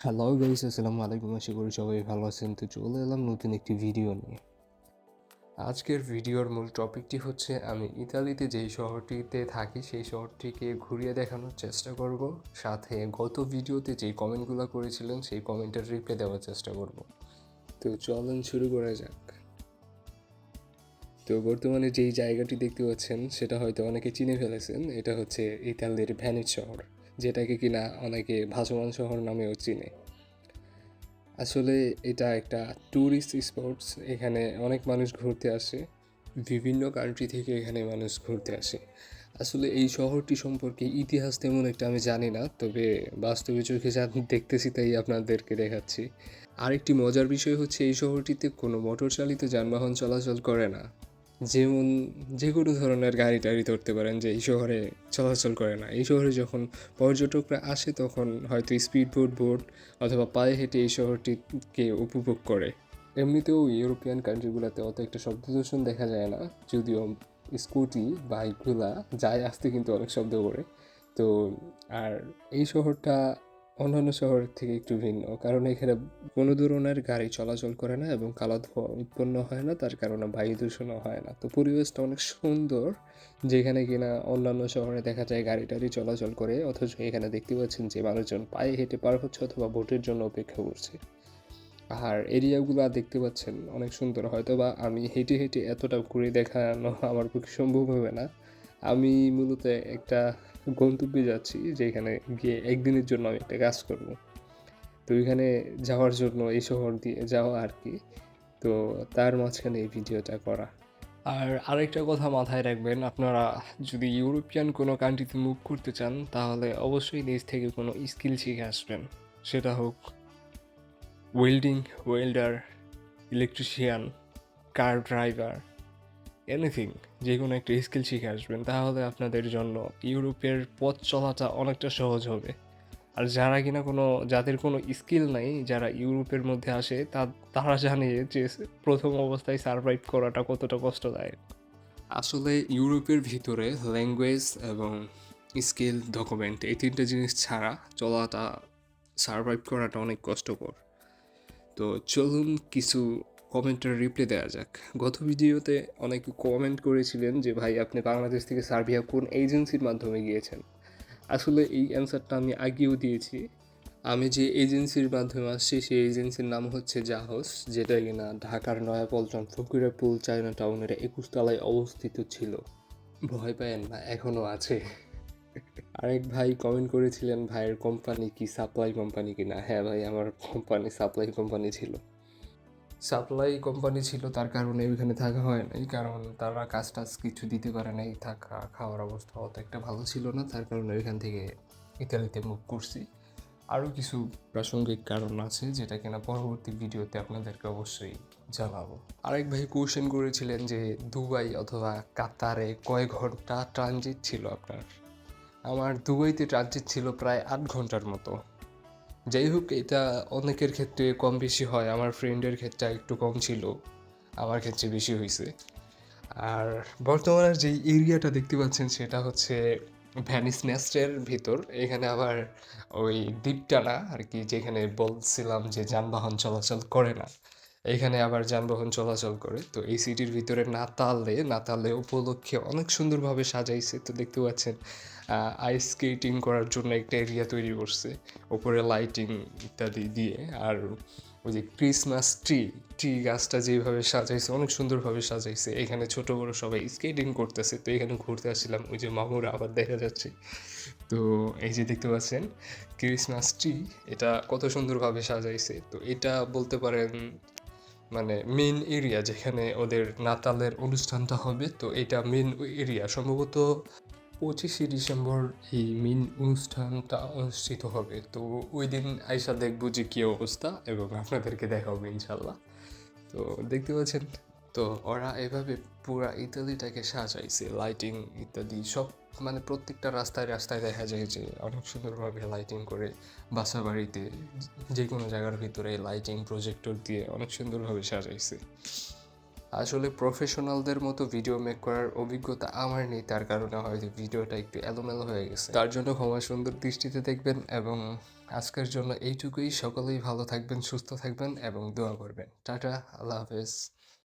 Hello guys, আসসালামু আলাইকুম। আশা করি সবাই ভালো আছেন। তো চলে এলাম নতুন একটি ভিডিও নিয়ে। আজকের ভিডিওর মূল টপিকটি হচ্ছে আমি ইতালিতে যেই শহরটিতে থাকি সেই শহরটিকে ঘুরিয়ে দেখানোর চেষ্টা করব, সাথে গত ভিডিওতে যেই কমেন্টগুলো করেছিলেন সেই কমেন্টের রিপ্লাই দেওয়ার চেষ্টা করব। তো চলেন শুরু করা যাক। তো বর্তমানে যেই জায়গাটি দেখতে পাচ্ছেন সেটা হয়তো অনেকে চিনে ফেলেছেন। এটা হচ্ছে ইতালির ভেনিস শহর, যেটাকে কিনা অনেকে ভাসমান শহর নামেও চিনে। আসলে এটা একটা ট্যুরিস্ট স্পটস। এখানে অনেক মানুষ ঘুরতে আসে, বিভিন্ন কান্ট্রি থেকে এখানে মানুষ ঘুরতে আসে। আসলে এই শহরটি সম্পর্কে ইতিহাস তেমন একটা আমি জানি না, তবে বাস্তবে চোখে যা দেখতেছি তাই আপনাদেরকে দেখাচ্ছি। আরেকটি মজার বিষয় হচ্ছে এই শহরটিতে কোনো মোটর চালিত যানবাহন চলাচল করে না। যেমন যে কোনো ধরনের গাড়ি টাড়ি ধরতে পারেন যে এই শহরে চলাচল করে না। এই শহরে যখন পর্যটকরা আসে তখন হয়তো স্পিড বোট বোট অথবা পায়ে হেঁটে এই শহরটিকে উপভোগ করে। এমনিতেও ইউরোপিয়ান কান্ট্রিগুলোতে অত একটা শব্দ দূষণ দেখা যায় না, যদিও স্কুটি বাইকগুলা যায় আসতে কিন্তু অনেক শব্দ করে। তো আর এই শহরটা অন্যান্য শহরের থেকে একটু ভিন্ন, কারণ এখানে কোনো ধরনের গাড়ি চলাচল করে না এবং কালো ধোঁয়া উৎপন্ন হয় না, তার কারণে বায়ু দূষণও হয় না। তো পরিবেশটা অনেক সুন্দর, যেখানে কিনা অন্যান্য শহরে দেখা যায় গাড়ি টাড়ি চলাচল করে, অথচ এখানে দেখতে পাচ্ছেন যে মানুষজন পায়ে হেঁটে পার হচ্ছে অথবা বোটের জন্য অপেক্ষা করছে। আর এরিয়াগুলো দেখতে পাচ্ছেন অনেক সুন্দর। হয়তো বা আমি হেঁটে হেঁটে এতটা ঘুরে দেখানো আমার পক্ষে সম্ভব হবে না। আমি মূলত একটা গন্তব্যে যাচ্ছি, যেখানে গিয়ে একদিনের জন্য আমি একটা কাজ করব। তো ওইখানে যাওয়ার জন্য এই শহর দিয়ে যাওয়া আর কি। তো তার মাঝখানে এই ভিডিওটা করা। আর আরেকটা কথা মাথায় রাখবেন, আপনারা যদি ইউরোপিয়ান কোনো কান্ট্রিতে মুভ করতে চান তাহলে অবশ্যই নিজ থেকে কোনো স্কিল শিখে আসবেন। সেটা হোক welding, welder, electrician, car driver, anything, যে কোনো একটা স্কিল শিখে আসবেন। তাহলে আপনাদের জন্য ইউরোপের পথ চলাটা অনেকটা সহজ হবে। আর যারা কিনা যাদের কোনো স্কিল নাই, যারা ইউরোপের মধ্যে আসে তারা জানে যে প্রথম অবস্থায় সারভাইভ করাটা কতটা কষ্টদায়ক। আসলে ইউরোপের ভিতরে ল্যাঙ্গুয়েজ এবং স্কিল ডকুমেন্ট এই তিনটে জিনিস ছাড়া চলাটা, সারভাইভ করাটা অনেক কষ্টকর। তো চলুন কিছু কমেন্টের রিপ্লাই দেওয়া যাক। গত ভিডিওতে অনেকে কমেন্ট করেছিলেন যে ভাই আপনি বাংলাদেশ থেকে সার্বিয়া কোন এজেন্সির মাধ্যমে গিয়েছেন। আসলে এই অ্যান্সারটা আমি আগেও দিয়েছি। আমি যে এজেন্সির মাধ্যমে আসছি সেই এজেন্সির নাম হচ্ছে জাহাজ, যেটা কিনা ঢাকার নয়াপল্টন ফকিরাপুল চায়না টাউনের 21 তলায় অবস্থিত ছিল। ভয় পায়েন না, এখনও আছে। আরেক ভাই কমেন্ট করেছিলেন ভাইয়ের কোম্পানি কি সাপ্লাই কোম্পানি কিনা। হ্যাঁ ভাই, আমার কোম্পানি সাপ্লাই কোম্পানি ছিল। সাপ্লাই কোম্পানি ছিল, তার কারণে ওইখানে থাকা হয় নাই, কারণ তারা কাজ টাজ কিছু দিতে পারে নাই। থাকা খাওয়ার অবস্থা অত একটা ভালো ছিল না, তার কারণে ওইখান থেকে ইতালিতে মুভ করছি। আরও কিছু প্রাসঙ্গিক কারণ আছে যেটা কিনা পরবর্তী ভিডিওতে আপনাদেরকে অবশ্যই জানাবো। আরেক ভাই কোয়েশ্চেন করেছিলেন যে দুবাই অথবা কাতারে কয় ঘন্টা ট্রানজিট ছিল আপনার। আমার দুবাইতে ট্রানজিট ছিল প্রায় 8 ঘন্টার মতো। যাই হোক, এটা অনেকের ক্ষেত্রে কম বেশি হয়, আমার ফ্রেন্ডের ক্ষেত্রে একটু কম ছিল, আমার ক্ষেত্রে বেশি হয়েছে। আর বর্তমানে যেই এরিয়াটা দেখতে পাচ্ছেন সেটা হচ্ছে ভ্যানিস নেস্টের ভিতর। এখানে আবার ওই দ্বীপটা না আর কি, যেখানে বলছিলাম যে যানবাহন চলাচল করে না, এখানে আবার যানবাহন চলাচল করে। তো এই সিটির ভিতরে নাতালে উপলক্ষে অনেক সুন্দরভাবে সাজাইছে। তো দেখতে পাচ্ছেন আইস স্কেটিং করার জন্য একটা এরিয়া তৈরি করছে, ওপরে লাইটিং ইত্যাদি দিয়ে। আর ওই যে ক্রিসমাস ট্রি গাছটা যেভাবে সাজাইছে, অনেক সুন্দরভাবে সাজাইছে। এখানে ছোট বড় সবাই স্কেটিং করতেছে। তো এখানে ঘুরতে আসছিলাম, ওই যে মামুরা আবার দেখা যাচ্ছে। তো এই যে দেখতে পাচ্ছেন ক্রিসমাস ট্রি, এটা কত সুন্দরভাবে সাজাইছে। তো এটা বলতে পারেন মানে মেন এরিয়া যেখানে ওদের নাতালের অনুষ্ঠানটা হবে। তো এটা মেন এরিয়া, সম্ভবত 25শে ডিসেম্বর এই মেন অনুষ্ঠানটা অনুষ্ঠিত হবে। তো ওই দিন আইসা দেখবো যে কী অবস্থা এবং আপনাদেরকে দেখাবো ইনশাল্লাহ। তো দেখতে পাচ্ছেন, তো ওরা এভাবে পুরা ইতালিটাকে সাজাইছে, লাইটিং ইত্যাদি সব। মানে প্রত্যেকটা রাস্তায় রাস্তায় দেখা যায় যে অনেক সুন্দরভাবে লাইটিং করে, বাসা বাড়িতে যে কোনো জায়গার ভিতরে লাইটিং প্রজেক্টর দিয়ে অনেক সুন্দরভাবে সাজাইছে। আসলে প্রফেশনালদের মতো ভিডিও মেক করার অভিজ্ঞতা আমার নেই, তার কারণে হয়তো ভিডিওটা একটু এলোমেলো হয়ে গেছে। তার জন্য ক্ষমা সুন্দর দৃষ্টিতে দেখবেন এবং আজকের জন্য এইটুকুই। সকলেই ভালো থাকবেন, সুস্থ থাকবেন এবং দোয়া করবেন। টাটা, আল্লাহ হাফেজ।